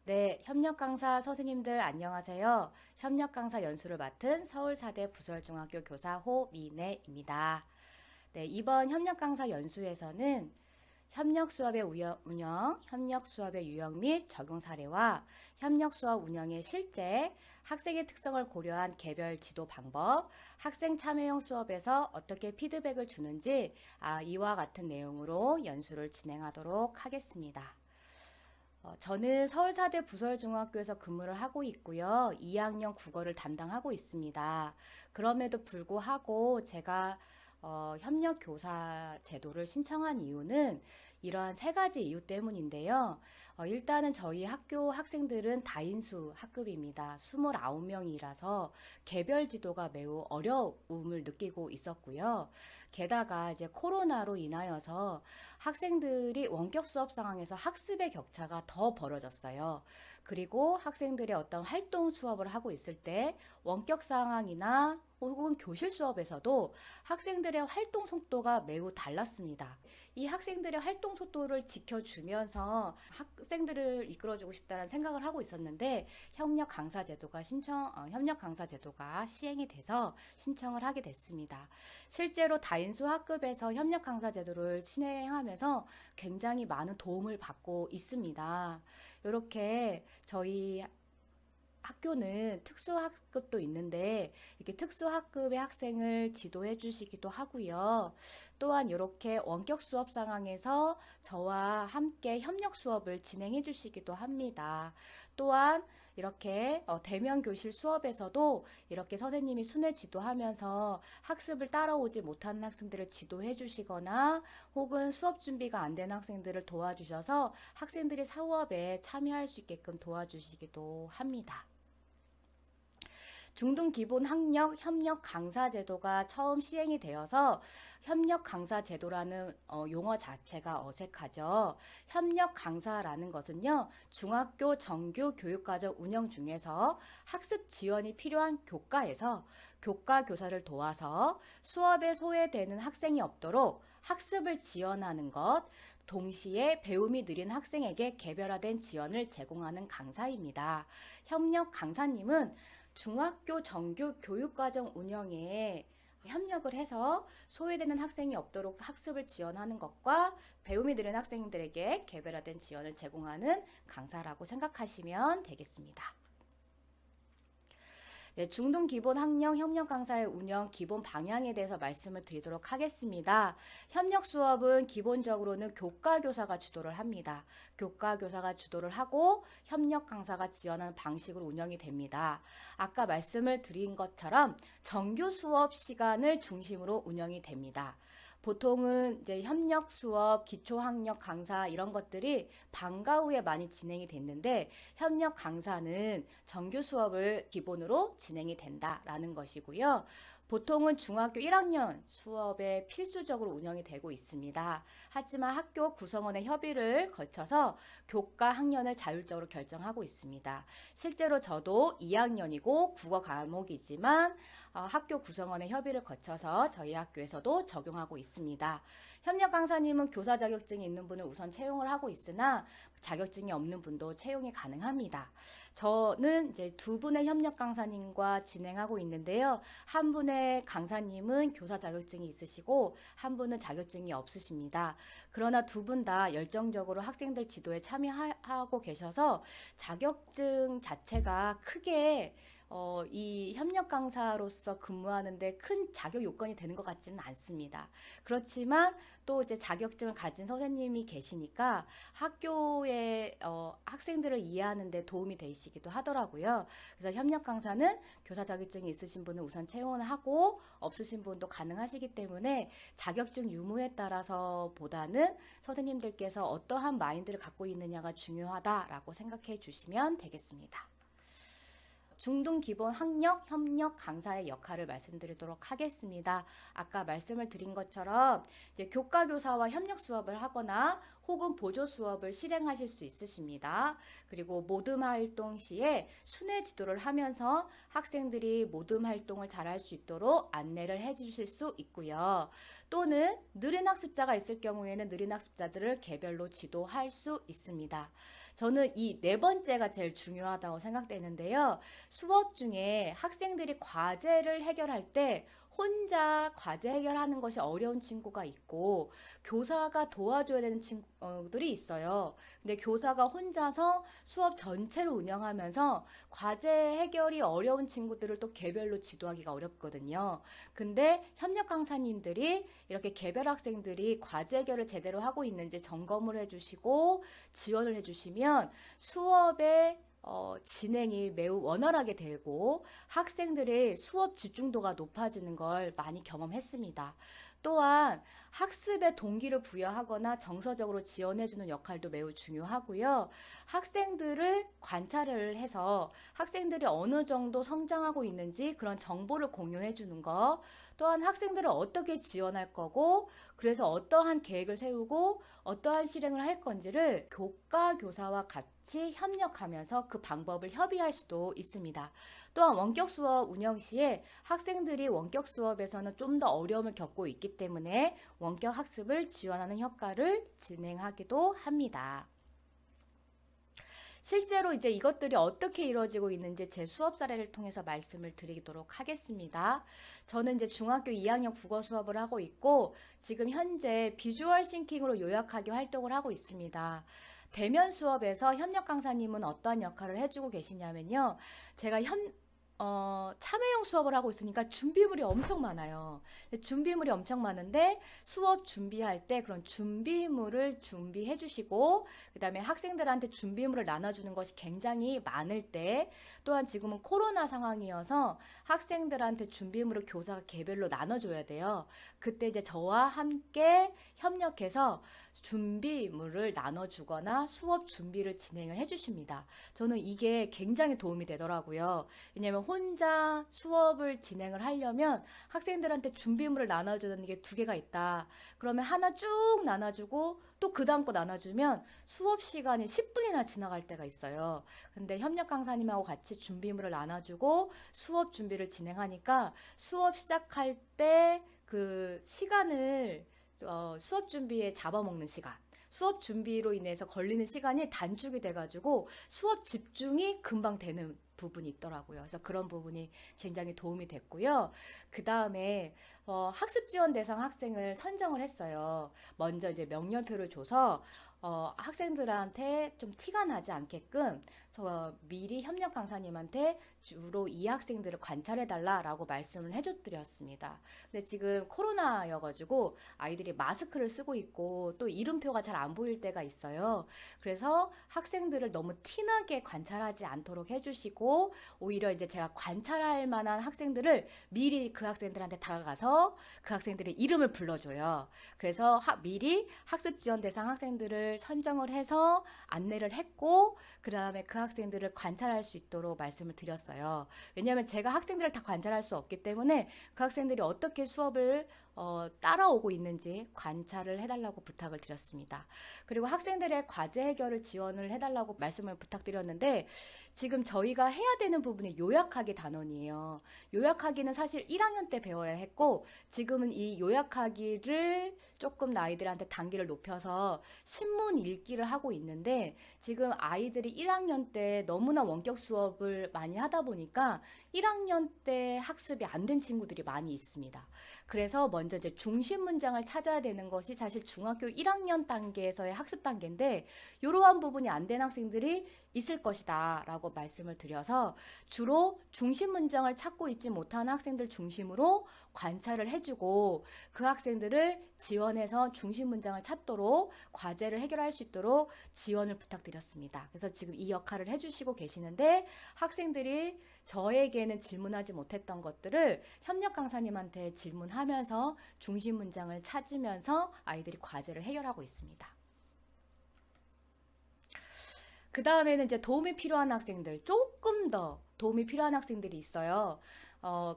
네, 협력 강사 선생님들 안녕하세요. 협력 강사 연수를 맡은 서울사대 부설중학교 교사 호미네입니다. 네, 이번 협력 강사 연수에서는 협력 수업의 운영, 협력 수업의 유형 및 적용 사례와 협력 수업 운영의 실제, 학생의 특성을 고려한 개별 지도 방법, 학생 참여형 수업에서 어떻게 피드백을 주는지 이와 같은 내용으로 연수를 진행하도록 하겠습니다. 저는 서울사대 부설중학교에서 근무를 하고 있고요. 2학년 국어를 담당하고 있습니다. 그럼에도 불구하고 제가 협력교사 제도를 신청한 이유는 이러한 세 가지 이유 때문인데요. 일단은 저희 학교 학생들은 다인수 학급입니다. 29명이라서 개별 지도가 매우 어려움을 느끼고 있었고요. 게다가 이제 코로나로 인하여서 학생들이 원격 수업 상황에서 학습의 격차가 더 벌어졌어요. 그리고 학생들의 어떤 활동 수업을 하고 있을 때 원격 상황이나 혹은 교실 수업에서도 학생들의 활동 속도가 매우 달랐습니다. 이 학생들의 활동 속도를 지켜주면서 학생들을 이끌어주고 싶다는 생각을 하고 있었는데 협력 강사 제도가 시행이 돼서 신청을 하게 됐습니다. 실제로 다인수 학급에서 협력 강사 제도를 진행하면서 굉장히 많은 도움을 받고 있습니다. 이렇게 저희 학교는 특수학급도 있는데 이렇게 특수학급의 학생을 지도해 주시기도 하고요. 또한 이렇게 원격 수업 상황에서 저와 함께 협력 수업을 진행해 주시기도 합니다. 또한 이렇게 대면 교실 수업에서도 이렇게 선생님이 순회 지도하면서 학습을 따라오지 못하는 학생들을 지도해 주시거나 혹은 수업 준비가 안 된 학생들을 도와주셔서 학생들이 수업에 참여할 수 있게끔 도와주시기도 합니다. 중등 기본 학력 협력 강사 제도가 처음 시행이 되어서 협력 강사 제도라는 용어 자체가 어색하죠. 협력 강사라는 것은요, 중학교 정규 교육과정 운영 중에서 학습 지원이 필요한 교과에서 교과 교사를 도와서 수업에 소외되는 학생이 없도록 학습을 지원하는 것, 동시에 배움이 느린 학생에게 개별화된 지원을 제공하는 강사입니다. 협력 강사님은 중학교 정규 교육과정 운영에 협력을 해서 소외되는 학생이 없도록 학습을 지원하는 것과 배움이 느린 학생들에게 개별화된 지원을 제공하는 강사라고 생각하시면 되겠습니다. 네, 중등 기본 학령 협력 강사의 운영 기본 방향에 대해서 말씀을 드리도록 하겠습니다. 협력 수업은 기본적으로는 교과 교사가 주도를 합니다. 교과 교사가 주도를 하고 협력 강사가 지원하는 방식으로 운영이 됩니다. 아까 말씀을 드린 것처럼 정규 수업 시간을 중심으로 운영이 됩니다. 보통은 이제 협력 수업, 기초 학력 강사 이런 것들이 방과 후에 많이 진행이 됐는데 협력 강사는 정규 수업을 기본으로 진행이 된다라는 것이고요. 보통은 중학교 1학년 수업에 필수적으로 운영이 되고 있습니다. 하지만 학교 구성원의 협의를 거쳐서 교과 학년을 자율적으로 결정하고 있습니다. 실제로 저도 2학년이고 국어 과목이지만 학교 구성원의 협의를 거쳐서 저희 학교에서도 적용하고 있습니다. 협력 강사님은 교사 자격증이 있는 분을 우선 채용을 하고 있으나 자격증이 없는 분도 채용이 가능합니다. 저는 이제 두 분의 협력 강사님과 진행하고 있는데요. 한 분의 강사님은 교사 자격증이 있으시고 한 분은 자격증이 없으십니다. 그러나 두 분 다 열정적으로 학생들 지도에 참여하고 계셔서 자격증 자체가 크게 이 협력 강사로서 근무하는데 큰 자격 요건이 되는 것 같지는 않습니다. 그렇지만 또 이제 자격증을 가진 선생님이 계시니까 학교의 학생들을 이해하는 데 도움이 되시기도 하더라고요. 그래서 협력 강사는 교사 자격증이 있으신 분은 우선 채용을 하고 없으신 분도 가능하시기 때문에 자격증 유무에 따라서 보다는 선생님들께서 어떠한 마인드를 갖고 있느냐가 중요하다라고 생각해 주시면 되겠습니다. 중등 기본 학력 협력 강사의 역할을 말씀드리도록 하겠습니다. 아까 말씀을 드린 것처럼 이제 교과 교사와 협력 수업을 하거나 혹은 보조 수업을 실행하실 수 있으십니다. 그리고 모듬 활동 시에 순회 지도를 하면서 학생들이 모듬 활동을 잘할 수 있도록 안내를 해 주실 수 있고요. 또는 느린 학습자가 있을 경우에는 느린 학습자들을 개별로 지도할 수 있습니다. 저는 이 네 번째가 제일 중요하다고 생각되는데요. 수업 중에 학생들이 과제를 해결할 때 혼자 과제 해결하는 것이 어려운 친구가 있고 교사가 도와줘야 되는 친구들이 있어요. 근데 교사가 혼자서 수업 전체를 운영하면서 과제 해결이 어려운 친구들을 또 개별로 지도하기가 어렵거든요. 근데 협력 강사님들이 이렇게 개별 학생들이 과제 해결을 제대로 하고 있는지 점검을 해주시고 지원을 해주시면 수업의 진행이 매우 원활하게 되고 학생들의 수업 집중도가 높아지는 걸 많이 경험했습니다. 또한 학습의 동기를 부여하거나 정서적으로 지원해주는 역할도 매우 중요하고요. 학생들을 관찰을 해서 학생들이 어느 정도 성장하고 있는지 그런 정보를 공유해주는 것, 또한 학생들을 어떻게 지원할 거고, 그래서 어떠한 계획을 세우고 어떠한 실행을 할 건지를 교과 교사와 같이 협력하면서 그 방법을 협의할 수도 있습니다. 또한 원격 수업 운영 시에 학생들이 원격 수업에서는 좀 더 어려움을 겪고 있기 때문에 원격 학습을 지원하는 효과를 진행하기도 합니다. 실제로 이제 이것들이 어떻게 이루어지고 있는지 제 수업 사례를 통해서 말씀을 드리도록 하겠습니다. 저는 이제 중학교 2학년 국어 수업을 하고 있고 지금 현재 비주얼 싱킹으로 요약하기 활동을 하고 있습니다. 대면 수업에서 협력 강사님은 어떠한 역할을 해주고 계시냐면요. 제가 참여형 수업을 하고 있으니까 준비물이 엄청 많아요. 준비물이 엄청 많은데 수업 준비할 때 그런 준비물을 준비해 주시고 그 다음에 학생들한테 준비물을 나눠주는 것이 굉장히 많을 때 또한 지금은 코로나 상황이어서 학생들한테 준비물을 교사가 개별로 나눠줘야 돼요. 그때 이제 저와 함께 협력해서 준비물을 나눠주거나 수업 준비를 진행을 해주십니다. 저는 이게 굉장히 도움이 되더라고요. 왜냐면 혼자 수업을 진행을 하려면 학생들한테 준비물을 나눠주는 게 두 개가 있다. 그러면 하나 쭉 나눠주고 또 그 다음 거 나눠주면 수업 시간이 10분이나 지나갈 때가 있어요. 근데 협력 강사님하고 같이 준비물을 나눠주고 수업 준비를 진행하니까 수업 시작할 때 그 시간을 수업 준비에 잡아먹는 시간, 수업 준비로 인해서 걸리는 시간이 단축이 돼가지고 수업 집중이 금방 되는 부분이 있더라고요. 그래서 그런 부분이 굉장히 도움이 됐고요. 그 다음에 학습 지원 대상 학생을 선정을 했어요. 먼저 이제 명령표를 줘서 학생들한테 좀 티가 나지 않게끔 미리 협력 강사님한테 주로 이 학생들을 관찰해 달라라고 말씀을 해줬드렸습니다. 근데 지금 코로나여가지고 아이들이 마스크를 쓰고 있고 또 이름표가 잘 안 보일 때가 있어요. 그래서 학생들을 너무 티나게 관찰하지 않도록 해주시고 오히려 이제 제가 관찰할 만한 학생들을 미리 그 학생들한테 다가가서 그 학생들의 이름을 불러줘요. 그래서 미리 학습 지원 대상 학생들을 선정을 해서 안내를 했고 그 다음에 그 학생들을 관찰할 수 있도록 말씀을 드렸어요. 왜냐하면 제가 학생들을 다 관찰할 수 없기 때문에 그 학생들이 어떻게 수업을 따라오고 있는지 관찰을 해달라고 부탁을 드렸습니다. 그리고 학생들의 과제 해결을 지원을 해달라고 말씀을 부탁드렸는데 지금 저희가 해야 되는 부분이 요약하기 단원이에요. 요약하기는 사실 1학년 때 배워야 했고 지금은 이 요약하기를 조금 아이들한테 단계를 높여서 신문 읽기를 하고 있는데 지금 아이들이 1학년 때 너무나 원격 수업을 많이 하다 보니까 1학년 때 학습이 안 된 친구들이 많이 있습니다. 그래서 먼저 이제 중심 문장을 찾아야 되는 것이 사실 중학교 1학년 단계에서의 학습 단계인데 이러한 부분이 안 된 학생들이 있을 것이다 라고 말씀을 드려서 주로 중심 문장을 찾고 있지 못하는 학생들 중심으로 관찰을 해주고 그 학생들을 지원해서 중심 문장을 찾도록 과제를 해결할 수 있도록 지원을 부탁드렸습니다. 그래서 지금 이 역할을 해주시고 계시는데 학생들이 저에게는 질문하지 못했던 것들을 협력 강사님한테 질문하면서 중심 문장을 찾으면서 아이들이 과제를 해결하고 있습니다. 그 다음에는 이제 도움이 필요한 학생들, 조금 더 도움이 필요한 학생들이 있어요.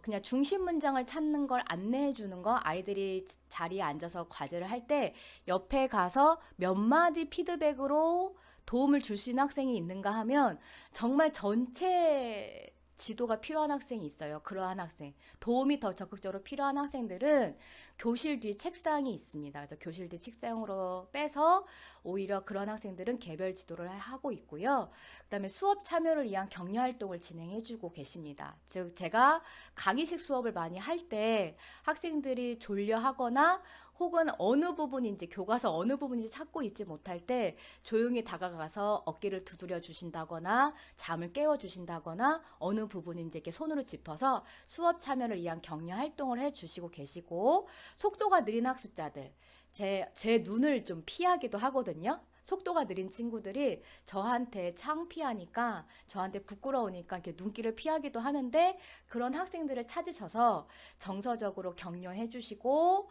그냥 중심 문장을 찾는 걸 안내해 주는 거, 아이들이 자리에 앉아서 과제를 할 때 옆에 가서 몇 마디 피드백으로 도움을 줄 수 있는 학생이 있는가 하면 정말 전체 지도가 필요한 학생이 있어요. 그러한 학생, 도움이 더 적극적으로 필요한 학생들은 교실 뒤 책상이 있습니다. 그래서 교실 뒤 책상으로 빼서 오히려 그런 학생들은 개별 지도를 하고 있고요. 그다음에 수업 참여를 위한 격려 활동을 진행해주고 계십니다. 즉 제가 강의식 수업을 많이 할 때 학생들이 졸려하거나 혹은 어느 부분인지 교과서 어느 부분인지 찾고 있지 못할 때 조용히 다가가서 어깨를 두드려 주신다거나 잠을 깨워 주신다거나 어느 부분인지 이렇게 손으로 짚어서 수업 참여를 위한 격려 활동을 해 주시고 계시고, 속도가 느린 학습자들, 제 눈을 좀 피하기도 하거든요. 속도가 느린 친구들이 저한테 창피하니까, 저한테 부끄러우니까 이렇게 눈길을 피하기도 하는데, 그런 학생들을 찾으셔서 정서적으로 격려해 주시고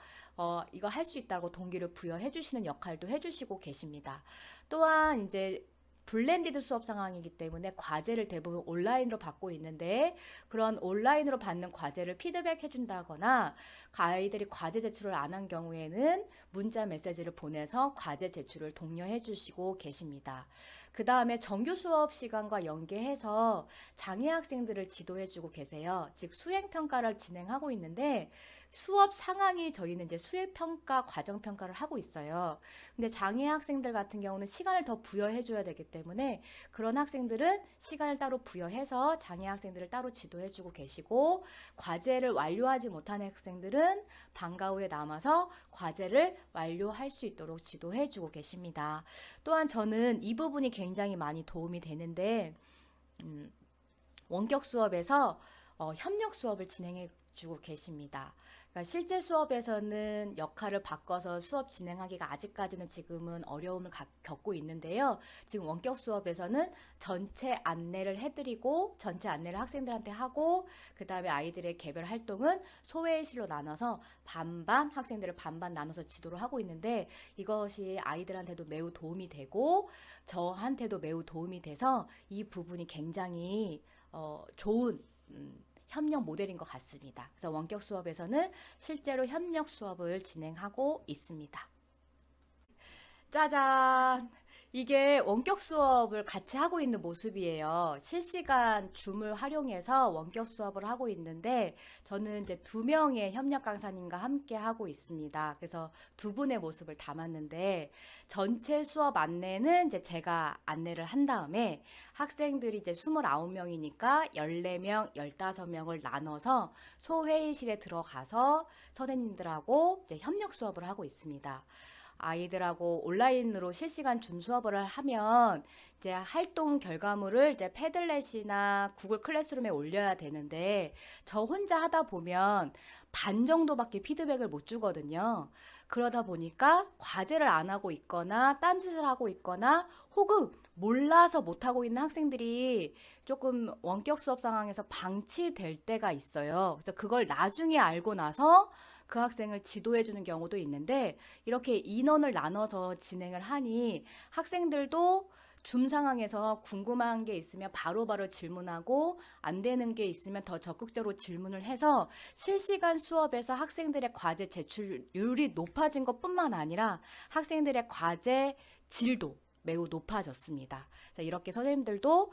이거 할 수 있다고 동기를 부여해 주시는 역할도 해 주시고 계십니다. 또한 이제 블렌디드 수업 상황이기 때문에 과제를 대부분 온라인으로 받고 있는데, 그런 온라인으로 받는 과제를 피드백 해준다거나 아이들이 과제 제출을 안 한 경우에는 문자 메시지를 보내서 과제 제출을 독려해 주시고 계십니다. 그 다음에 정규 수업 시간과 연계해서 장애 학생들을 지도해 주고 계세요. 즉 수행평가를 진행하고 있는데, 수업 상황이 저희는 이제 수행평가, 과정평가를 하고 있어요. 근데 장애 학생들 같은 경우는 시간을 더 부여해 줘야 되기 때문에 그런 학생들은 시간을 따로 부여해서 장애 학생들을 따로 지도해 주고 계시고, 과제를 완료하지 못한 학생들은 방과 후에 남아서 과제를 완료할 수 있도록 지도해 주고 계십니다. 또한 저는 이 부분이 굉장히 많이 도움이 되는데, 원격 수업에서 협력 수업을 진행해 주고 계십니다. 그러니까 실제 수업에서는 역할을 바꿔서 수업 진행하기가 아직까지는 지금은 어려움을 겪고 있는데요. 지금 원격 수업에서는 전체 안내를 해드리고, 전체 안내를 학생들한테 하고, 그 다음에 아이들의 개별 활동은 소회의실로 나눠서 반반, 학생들을 반반 나눠서 지도를 하고 있는데, 이것이 아이들한테도 매우 도움이 되고 저한테도 매우 도움이 돼서 이 부분이 굉장히 좋은 협력 모델인 것 같습니다. 그래서 원격 수업에서는 실제로 협력 수업을 진행하고 있습니다. 짜잔! 이게 원격 수업을 같이 하고 있는 모습이에요. 실시간 줌을 활용해서 원격 수업을 하고 있는데, 저는 이제 2명의 협력 강사님과 함께 하고 있습니다. 그래서 두 분의 모습을 담았는데, 전체 수업 안내는 이제 제가 안내를 한 다음에 학생들이 이제 29명이니까 14명, 15명을 나눠서 소회의실에 들어가서 선생님들하고 이제 협력 수업을 하고 있습니다. 아이들하고 온라인으로 실시간 줌 수업을 하면 이제 활동 결과물을 이제 패들렛이나 구글 클래스룸에 올려야 되는데, 저 혼자 하다 보면 반 정도밖에 피드백을 못 주거든요. 그러다 보니까 과제를 안 하고 있거나 딴짓을 하고 있거나 혹은 몰라서 못하고 있는 학생들이 조금 원격 수업 상황에서 방치될 때가 있어요. 그래서 그걸 나중에 알고 나서 그 학생을 지도해 주는 경우도 있는데, 이렇게 인원을 나눠서 진행을 하니 학생들도 줌 상황에서 궁금한 게 있으면 바로바로 질문하고, 안 되는 게 있으면 더 적극적으로 질문을 해서 실시간 수업에서 학생들의 과제 제출률이 높아진 것뿐만 아니라 학생들의 과제 질도 매우 높아졌습니다. 그래서 이렇게 선생님들도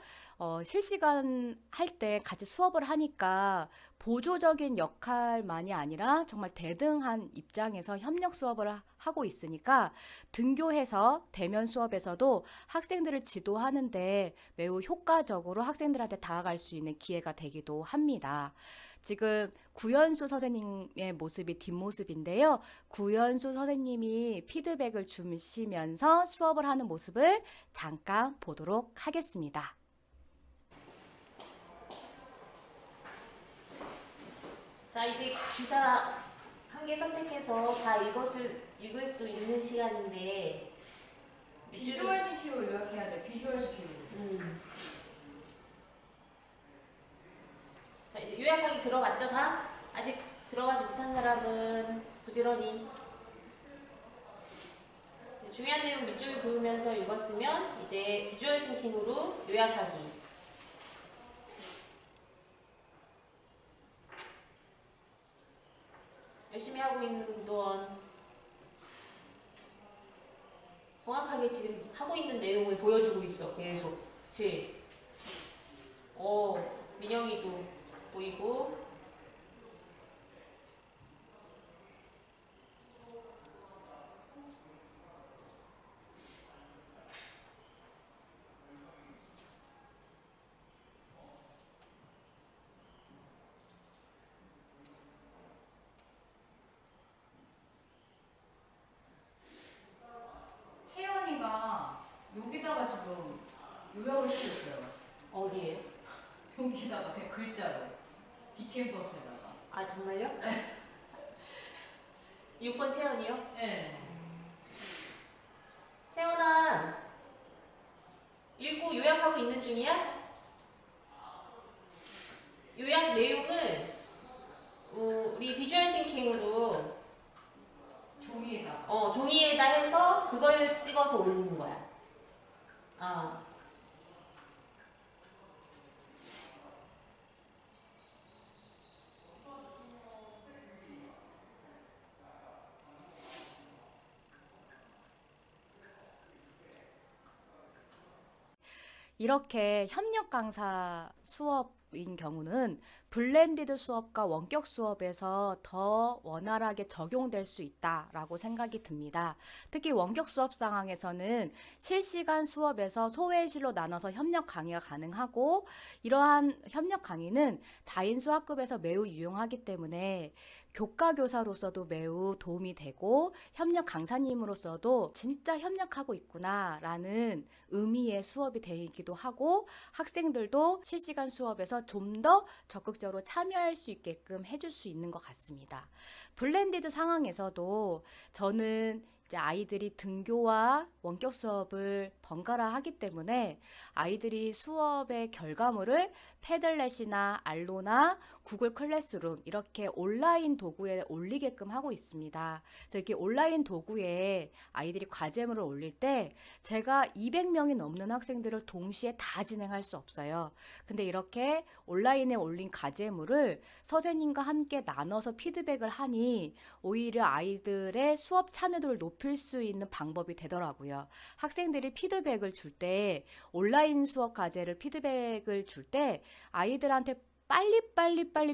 실시간 할 때 같이 수업을 하니까 보조적인 역할만이 아니라 정말 대등한 입장에서 협력 수업을 하고 있으니까 등교해서 대면 수업에서도 학생들을 지도하는데 매우 효과적으로 학생들한테 다가갈 수 있는 기회가 되기도 합니다. 지금 구연수 선생님의 모습이 뒷모습인데요. 구연수 선생님이 피드백을 주시면서 수업을 하는 모습을 잠깐 보도록 하겠습니다. 자, 이제 기사 한 개 선택해서 다 읽을 수 있는 시간인데, 비주얼 CPU 요약해야 돼. 비주얼 CPU. 자, 이제 요약하기 들어갔죠, 다? 아직 들어가지 못한 사람은 부지런히 중요한 내용 밑줄 그으면서 읽었으면 이제 비주얼 싱킹으로 요약하기. 열심히 하고 있는 구도원, 정확하게 지금 하고 있는 내용을 보여주고 있어. 계속. 그치? 민영이도 보이고 채연이가 여기다가 지금 요약을 해줬어요. 어디에요? 여기다가 그냥 글자로 비캠퍼스에다가. 아 정말요? 6번 채연이요? 네. 채연아 읽고 요약하고 있는 중이야? 요약 내용을 우리 비주얼 싱킹으로 종이에다가. 종이에다 해서 그걸 찍어서 올리는 거야. 이렇게 협력 강사 수업인 경우는 블렌디드 수업과 원격 수업에서 더 원활하게 적용될 수 있다라고 생각이 듭니다. 특히 원격 수업 상황에서는 실시간 수업에서 소외실로 나눠서 협력 강의가 가능하고, 이러한 협력 강의는 다인수 학급에서 매우 유용하기 때문에 교과교사로서도 매우 도움이 되고 협력 강사님으로서도 진짜 협력하고 있구나라는 의미의 수업이 되기도 하고, 학생들도 실시간 수업에서 좀 더 적극적으로 참여할 수 있게끔 해줄 수 있는 것 같습니다. 블렌디드 상황에서도 저는 이제 아이들이 등교와 원격 수업을 번갈아 하기 때문에 아이들이 수업의 결과물을 패들렛이나 알로나 구글 클래스룸 이렇게 온라인 도구에 올리게끔 하고 있습니다. 그래서 이렇게 온라인 도구에 아이들이 과제물을 올릴 때 제가 200명이 넘는 학생들을 동시에 다 진행할 수 없어요. 근데 이렇게 온라인에 올린 과제물을 선생님과 함께 나눠서 피드백을 하니 오히려 아이들의 수업 참여도를 높일 수 있는 방법이 되더라고요. 학생들이 피드백을 줄 때, 온라인 수업 과제를 피드백을 줄 때 아이들한테 빨리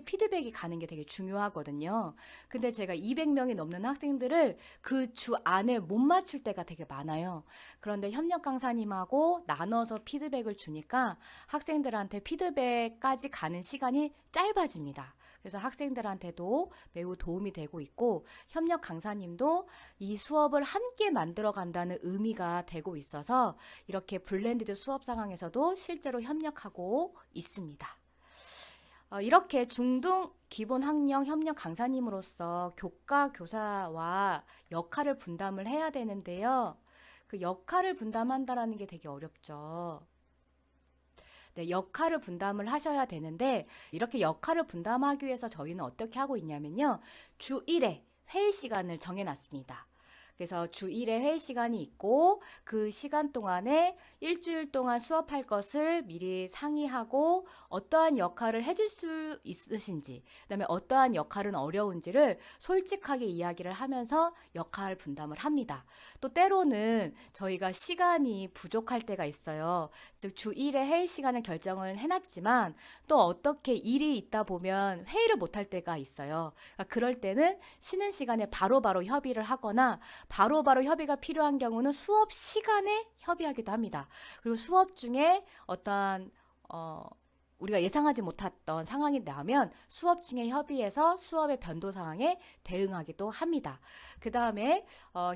피드백이 가는 게 되게 중요하거든요. 근데 제가 200명이 넘는 학생들을 그 주 안에 못 맞출 때가 되게 많아요. 그런데 협력 강사님하고 나눠서 피드백을 주니까 학생들한테 피드백까지 가는 시간이 짧아집니다. 그래서 학생들한테도 매우 도움이 되고 있고, 협력 강사님도 이 수업을 함께 만들어 간다는 의미가 되고 있어서 이렇게 블렌디드 수업 상황에서도 실제로 협력하고 있습니다. 이렇게 중등 기본 학령 협력 강사님으로서 교과 교사와 역할을 분담을 해야 되는데요. 그 역할을 분담한다라는 게 되게 어렵죠. 네, 역할을 분담을 하셔야 되는데, 이렇게 역할을 분담하기 위해서 저희는 어떻게 하고 있냐면요. 주 1회 회의 시간을 정해놨습니다. 그래서 주 1회 회의 시간이 있고, 그 시간 동안에 일주일 동안 수업할 것을 미리 상의하고 어떠한 역할을 해줄 수 있으신지, 그다음에 어떠한 역할은 어려운지를 솔직하게 이야기를 하면서 역할 분담을 합니다. 또 때로는 저희가 시간이 부족할 때가 있어요. 즉 주 1회 회의 시간을 결정을 해놨지만 또 어떻게 일이 있다 보면 회의를 못할 때가 있어요. 그러니까 그럴 때는 쉬는 시간에 바로바로 협의를 하거나 바로바로 협의가 필요한 경우는 수업 시간에 협의하기도 합니다. 그리고 수업 중에 어떠한 우리가 예상하지 못했던 상황이 나면 수업 중에 협의해서 수업의 변도 상황에 대응하기도 합니다. 그 다음에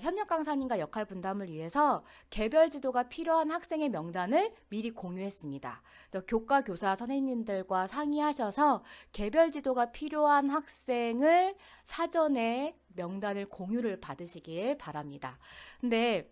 협력 강사님과 역할 분담을 위해서 개별 지도가 필요한 학생의 명단을 미리 공유했습니다. 그래서 교과 교사 선생님들과 상의하셔서 개별 지도가 필요한 학생을 사전에 명단을 공유를 받으시길 바랍니다. 근데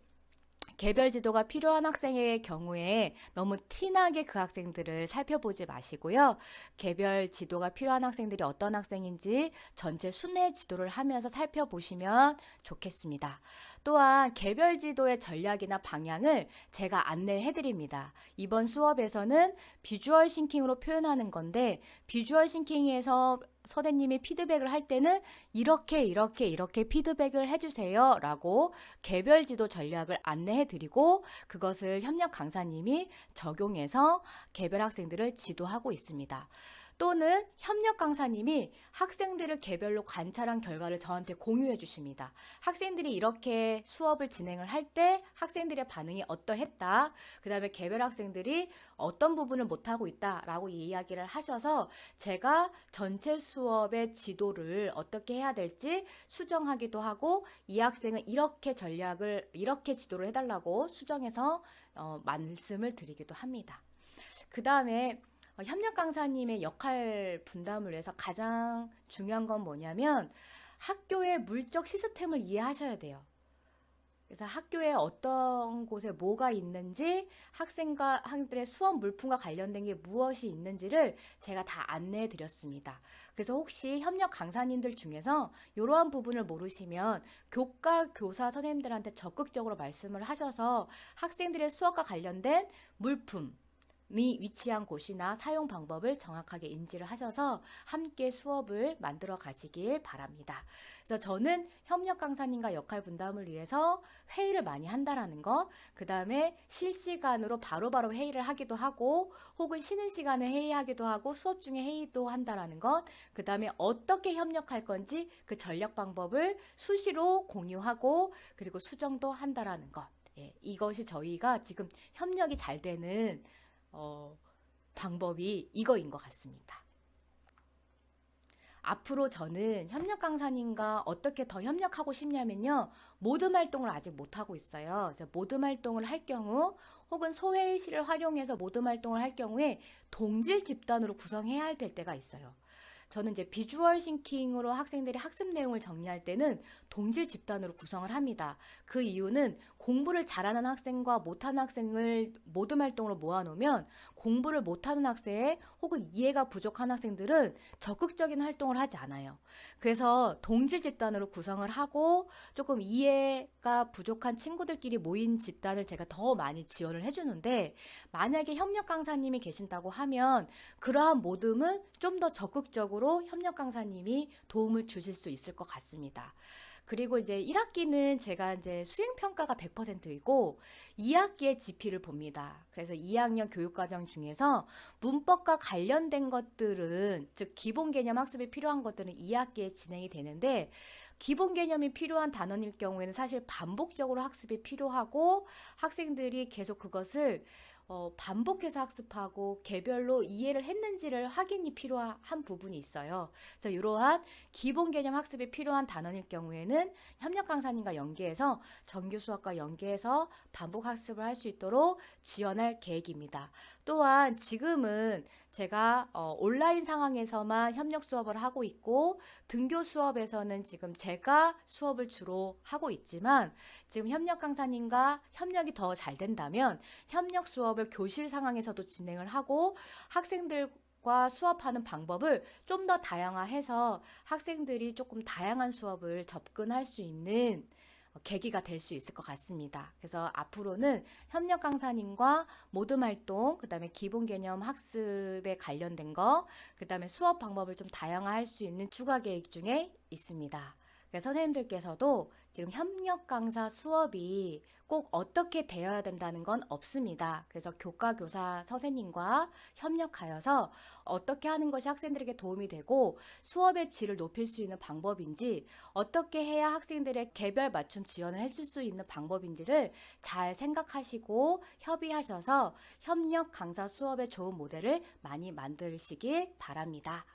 개별 지도가 필요한 학생의 경우에 너무 티나게 그 학생들을 살펴보지 마시고요. 개별 지도가 필요한 학생들이 어떤 학생인지 전체 순회 지도를 하면서 살펴보시면 좋겠습니다. 또한 개별 지도의 전략이나 방향을 제가 안내해 드립니다. 이번 수업에서는 비주얼 싱킹으로 표현하는 건데 비주얼 싱킹에서 선생님이 피드백을 할 때는 이렇게 피드백을 해주세요 라고 개별 지도 전략을 안내해 드리고 그것을 협력 강사님이 적용해서 개별 학생들을 지도하고 있습니다. 또는 협력 강사님이 학생들을 개별로 관찰한 결과를 저한테 공유해 주십니다. 학생들이 이렇게 수업을 진행을 할 때 학생들의 반응이 어떠했다. 그 다음에 개별 학생들이 어떤 부분을 못하고 있다 라고 이야기를 하셔서 제가 전체 수업의 지도를 어떻게 해야 될지 수정하기도 하고 이 학생은 이렇게 이렇게 지도를 해달라고 수정해서 말씀을 드리기도 합니다. 그 다음에 협력 강사님의 역할 분담을 위해서 가장 중요한 건 뭐냐면 학교의 물적 시스템을 이해하셔야 돼요. 그래서 학교에 어떤 곳에 뭐가 있는지 학생과 학생들의 수업 물품과 관련된 게 무엇이 있는지를 제가 다 안내해 드렸습니다. 그래서 혹시 협력 강사님들 중에서 이러한 부분을 모르시면 교과 교사 선생님들한테 적극적으로 말씀을 하셔서 학생들의 수업과 관련된 물품 위치한 곳이나 사용 방법을 정확하게 인지를 하셔서 함께 수업을 만들어 가시길 바랍니다. 그래서 저는 협력 강사님과 역할 분담을 위해서 회의를 많이 한다라는 거, 그 다음에 실시간으로 바로바로 회의를 하기도 하고 혹은 쉬는 시간에 회의하기도 하고 수업 중에 회의도 한다라는 것, 그 다음에 어떻게 협력할 건지 그 전략 방법을 수시로 공유하고 그리고 수정도 한다라는 것. 이것이 저희가 지금 협력이 잘 되는 방법이 이거인 것 같습니다. 앞으로 저는 협력 강사님과 어떻게 더 협력하고 싶냐면요. 모듬 활동을 아직 못하고 있어요. 그래서 모듬 활동을 할 경우 혹은 소회의실을 활용해서 모듬 활동을 할 경우에 동질 집단으로 구성해야 될 때가 있어요. 저는 이제 비주얼 싱킹으로 학생들이 학습 내용을 정리할 때는 동질 집단으로 구성을 합니다. 그 이유는 공부를 잘하는 학생과 못하는 학생을 모듬 활동으로 모아놓으면 공부를 못하는 학생 혹은 이해가 부족한 학생들은 적극적인 활동을 하지 않아요. 그래서 동질 집단으로 구성을 하고 조금 이해가 부족한 친구들끼리 모인 집단을 제가 더 많이 지원을 해주는데 만약에 협력 강사님이 계신다고 하면 그러한 모듬은 좀 더 적극적으로 협력 강사님이 도움을 주실 수 있을 것 같습니다. 그리고 이제 1학기는 제가 이제 수행평가가 100%이고 2학기의 GP를 봅니다. 그래서 2학년 교육과정 중에서 문법과 관련된 것들은, 즉 기본 개념 학습이 필요한 것들은 2학기에 진행이 되는데 기본 개념이 필요한 단원일 경우에는 사실 반복적으로 학습이 필요하고 학생들이 계속 그것을 반복해서 학습하고 개별로 이해를 했는지를 확인이 필요한 부분이 있어요. 그래서 이러한 기본 개념 학습이 필요한 단원일 경우에는 협력 강사님과 연계해서 정규 수업과 연계해서 반복 학습을 할 수 있도록 지원할 계획입니다. 또한 지금은 제가 온라인 상황에서만 협력 수업을 하고 있고 등교 수업에서는 지금 제가 수업을 주로 하고 있지만 지금 협력 강사님과 협력이 더 잘 된다면 협력 수업을 교실 상황에서도 진행을 하고 학생들과 수업하는 방법을 좀 더 다양화해서 학생들이 조금 다양한 수업을 접근할 수 있는 계기가 될 수 있을 것 같습니다. 그래서 앞으로는 협력 강사님과 모듬 활동, 그 다음에 기본 개념 학습에 관련된 거, 그 다음에 수업 방법을 좀 다양화할 수 있는 추가 계획 중에 있습니다. 그래서 선생님들께서도 지금 협력 강사 수업이 꼭 어떻게 되어야 된다는 건 없습니다. 그래서 교과 교사 선생님과 협력하여서 어떻게 하는 것이 학생들에게 도움이 되고 수업의 질을 높일 수 있는 방법인지, 어떻게 해야 학생들의 개별 맞춤 지원을 했을 수 있는 방법인지를 잘 생각하시고 협의하셔서 협력 강사 수업의 좋은 모델을 많이 만드시길 바랍니다.